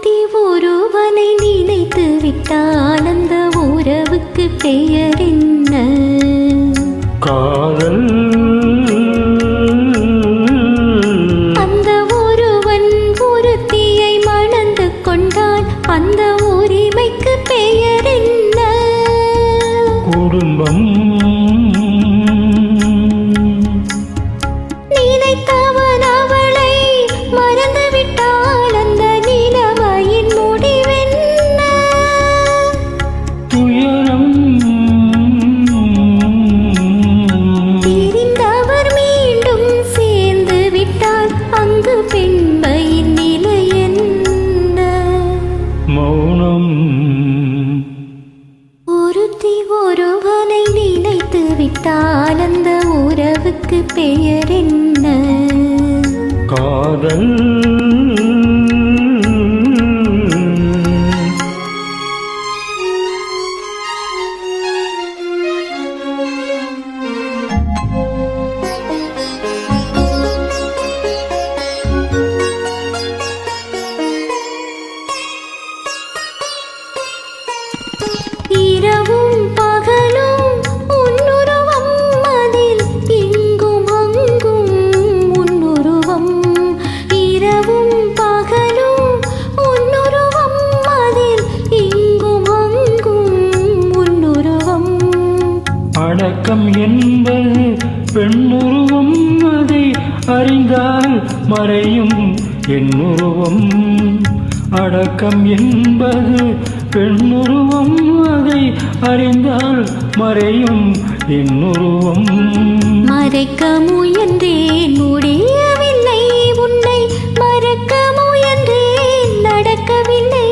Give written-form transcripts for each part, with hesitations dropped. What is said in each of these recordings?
ஒருத்தி ஒருவனை நினைத்து விட்டால் அந்த உறவுக்கு பெயர் என்ன? காதல். அந்த ஒருவன் ஒருத்தியை மணந்து கொண்டால் அந்த உரிமைக்கு பெயர் என்ன? குடும்பம். நினைத்தவன் அவளை மறந்து விட்டால் அந்த நிலைமையின் முடிவென்ன? துயரம். பிரிந்தவர் மீண்டும் சேர்ந்து விட்டால் அங்கு பெண்மையின் நிலை என்ன? மௌனம். ஒருத்தி ஒருவனை நினைத்து விட்டால் அந்த உறவுக்கு பெயர் என்ன? காதல். இரவும் பகலும் உன்னுருவம் அதில் இங்கும் அங்கும் உன்னுருவம். இரவும் பகலும் உன்னுருவம் அதில் இங்கும் அங்கும் உன்னுருவம். அடக்கம் என்பது பெண்ணுருவம், அதை அறிந்தால் மறையும் என்னுருவம். அடக்கம் என்பது பெண்ணுருவம், அதை அறிந்தால் மறையும் என்னுருவம். மறைக்க முயன்றேன் முடியவில்லை, உன்னை மறக்க முயன்றேன் நடக்கவில்லை.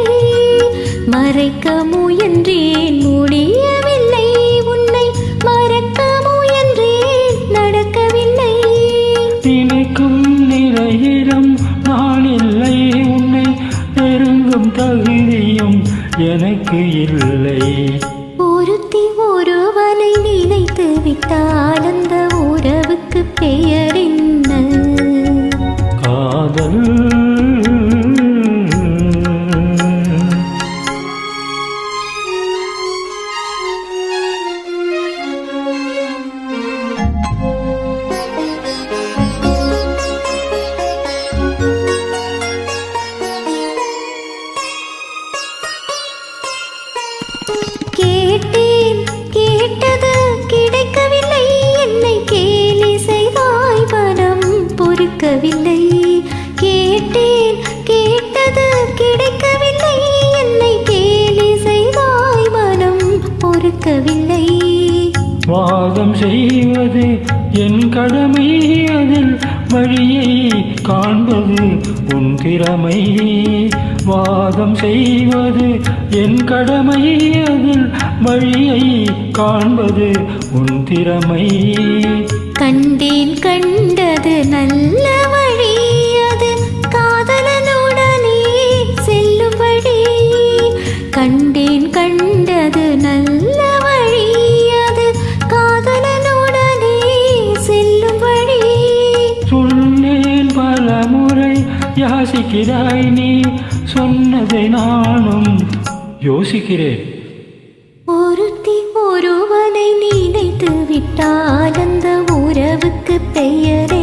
மறைக்க முயன்றேன் முடியவில்லை, உன்னை மறக்க முயன்றேன் நடக்கவில்லை. நினைக்கும் நிறையிடம் நான் இல்லை, உன்னை நெருங்கும் தகுதியும் எனக்கு இல்லை. ஒருத்தி ஒருவனை நினைத்து விட்டால் அந்த உறவுக்கு பெயர் என்ன? காதல். கேட்டேன் கேட்டது கிடைக்கவில்லை, என்னை கேலி செய்தாய் மனம் பொறுக்கவில்லை. கேட்டேன் கேட்டது கிடைக்கவில்லை, என்னை கேலி செய்தாய் மனம் பொறுக்கவில்லை. வாதம் செய்வது என் கடமை, அதில் வழியை காண்பது உன் திறமை. வாதம் செய்வது என் கடமை, அதில் வழியை காண்பது உன் திறமை. கண்டேன் கண்டது நல்ல வழி, அது காதலனுடனே செல்லும் வழி. கண்டேன் கண்டது நல்ல வழி, அது காதலனுடனே செல்லும் வழி. சொன்னேன் பல முறை, யாசிக்கிறாய் நீ, சொன்னதை நானும் யோசிக்கிறேன். ஒருத்தி ஒருவனை நினைத்து விட்டால் அந்த உறவுக்கு பெயர்